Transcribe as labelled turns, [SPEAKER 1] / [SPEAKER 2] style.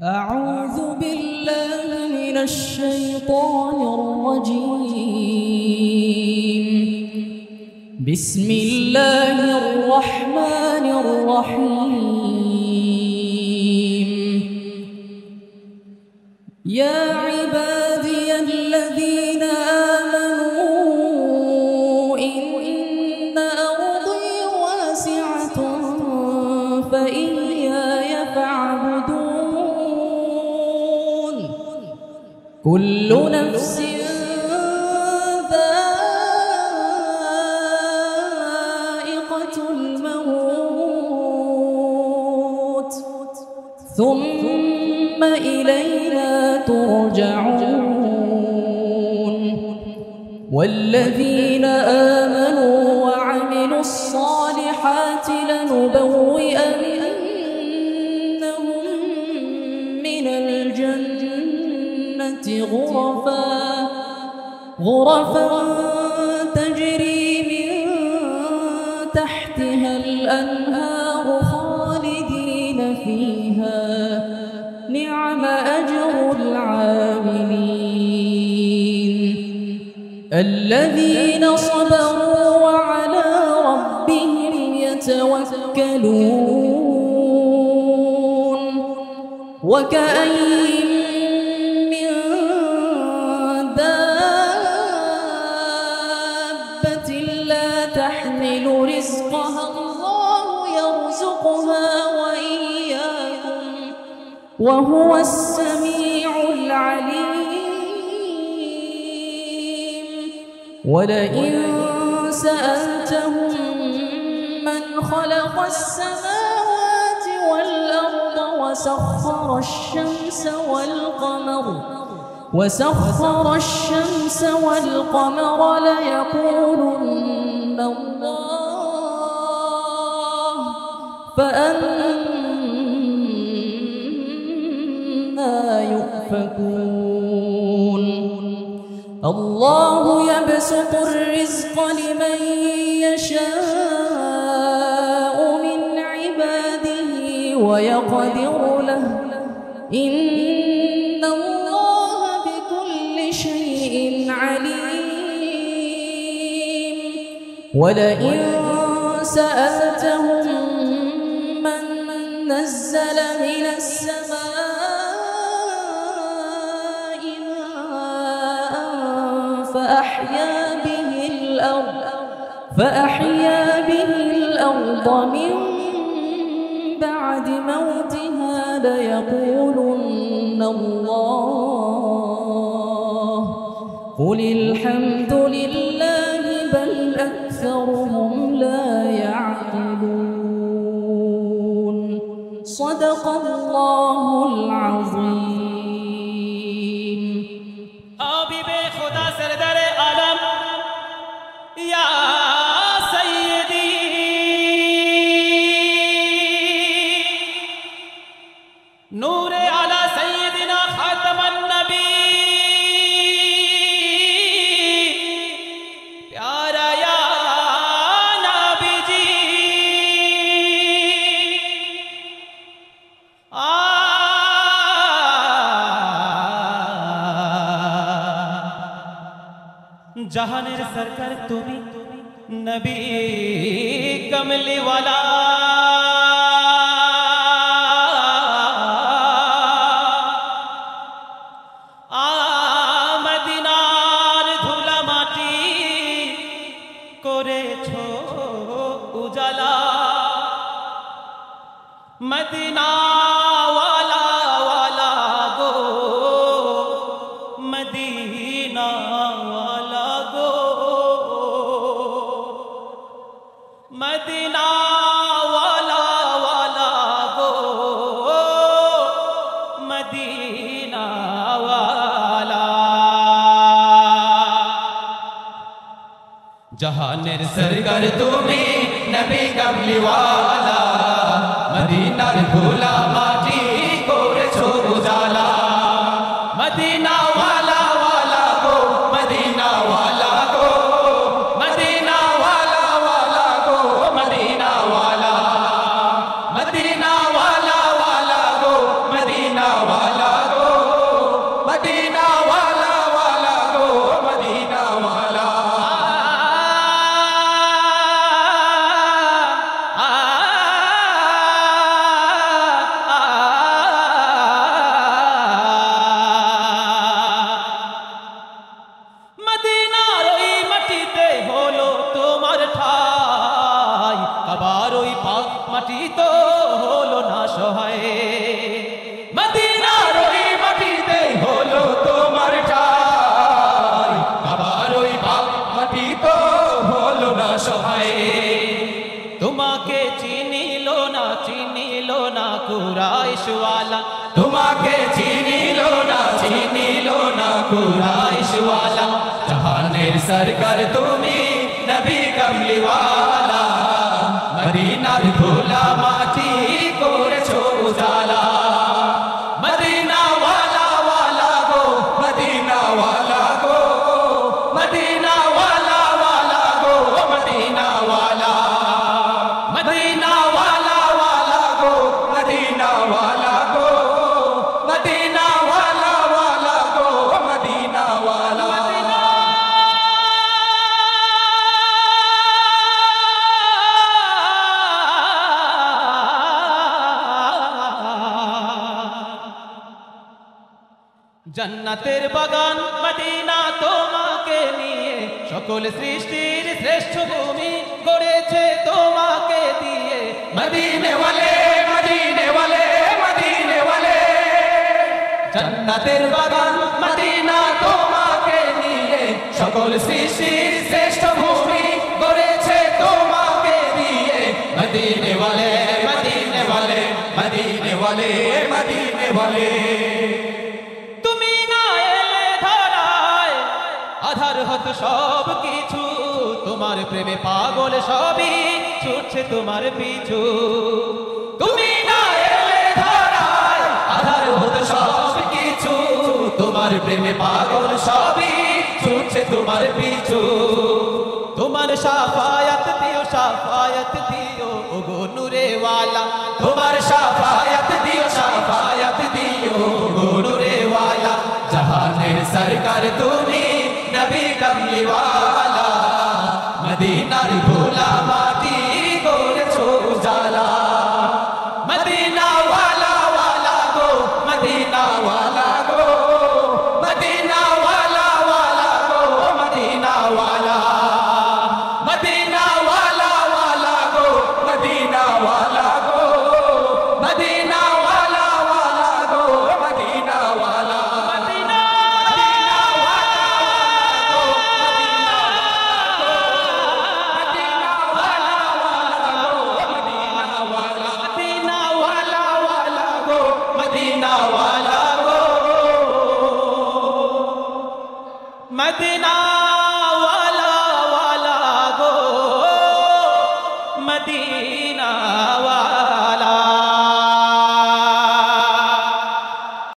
[SPEAKER 1] أعوذ بالله من الشيطان الرجيم. بسم الله الرحمن الرحيم. يا عبادي الذين آمنوا إن أرضي واسعة فإياي فاعبدون. كل نفس ذائقة الموت ثم إلينا ترجعون. والذين آمنوا وعملوا الصالحات لنبوئنهم من الجنة غرفا تجري من تحتها الأنهار خالدين فيها. نعم أجر العاملين. الذين صبروا وعلى ربهم يتوكلون. وكأين من دابة لا تحمل رزقها الله يرزقها وإياكم وهو السميع العليم. ولئن سألتهم من خلق السماوات والأرض وسخر الشمس والقمر ليقولن الله. فأنى يؤفكون. الله يبسط الرزق لمن يشاء من عباده ويقدر له. إن الله بكل شيء عليم. ولئن سألتهم من نزل من السماء ماء فأحيا به الأرض من بعد موتها ليقولن الله. قل الحمد لله بل أكثرهم لا يعقلون. صدق الله العظيم.
[SPEAKER 2] حبیب خدا سردار عالم یا سیدی نور علی سیدنا خاتم النبی پیارا یا نبی جی जहानेर सरकार तुमी नबी कमली वाला मदीनार धूला माटी करेछो उजाला। मदीना वाला वाला गो मदीना वाला गो मदीना वाला वाला गो मदीना वाला। जहानेर सरकार तुमी नबी कमली वाला मदीनार धूला माटी करेछो उजाला। मदीना वाला वाला गो मदीना वाला गो मदीना वाला वाला गो मदीना वाला मदीना वाला वाला गो मदीना वाला। কুরাইশ ওয়ালা তোমাকে চিনিল না কুরাইশ ওয়ালা জাহানের সরকার তুমি নবী কমলি ওয়ালা মদিনার ধুলা মাটি করেছো উজালা মদিনা ওয়ালা ওয়ালা গো মদিনা ওয়ালা গো মদিনা ওয়ালা ওয়ালা গো মদিনা ওয়ালা মদিনা ওয়ালা ওয়ালা গো মদিনা ওয়ালা গো মদিনা ওয়ালা ওয়ালা গো মদিনা ওয়ালা জান্নাতের বাগান মদিনা তোমাকে নিয়ে সকল সৃষ্টির শ্রেষ্ঠ ভূমি গড়েছে তোমাকে দিয়ে মদিনে ওয়ালে মদিনে ওয়ালে মদিনে ওয়ালে জান্নাতের বাগান মদিনা তোমাকে নিয়ে সকল সৃষ্টির শ্রেষ্ঠ ভূমি গড়েছে তোমাকে দিয়ে মদিনে ওয়ালে মদিনে ওয়ালে মদিনে ওয়ালে মদিনে ওয়ালে আধার হত সব কিছু তোমার প্রেমে পাগল সবই ছুটছে তোমার পিছু তুমি না এলে ধরায় আধার হত সব কিছু তোমার প্রেমে পাগল সবই ছুটছে তোমার পিছু তোমার শাফায়াত দিও ওগো নূরে ওয়ালা তোমার শাফায়াত দিও ওগো নূরে ওয়ালা জাহানের সরকার তুমি নবী কমলি ওয়ালা মদিনার ধুলা মাটি করেছো উজালা মদিনা ওয়ালা ওয়ালা গো মদিনা ওয়ালা গো মদিনা ওয়ালা ওয়ালা গো মদিনা ওয়ালা মদিনা ওয়ালা ওয়ালা গো মদিনা ওয়ালা গো মদিনা ওয়ালা ওয়ালা গো মদিনা ওয়ালা मदीना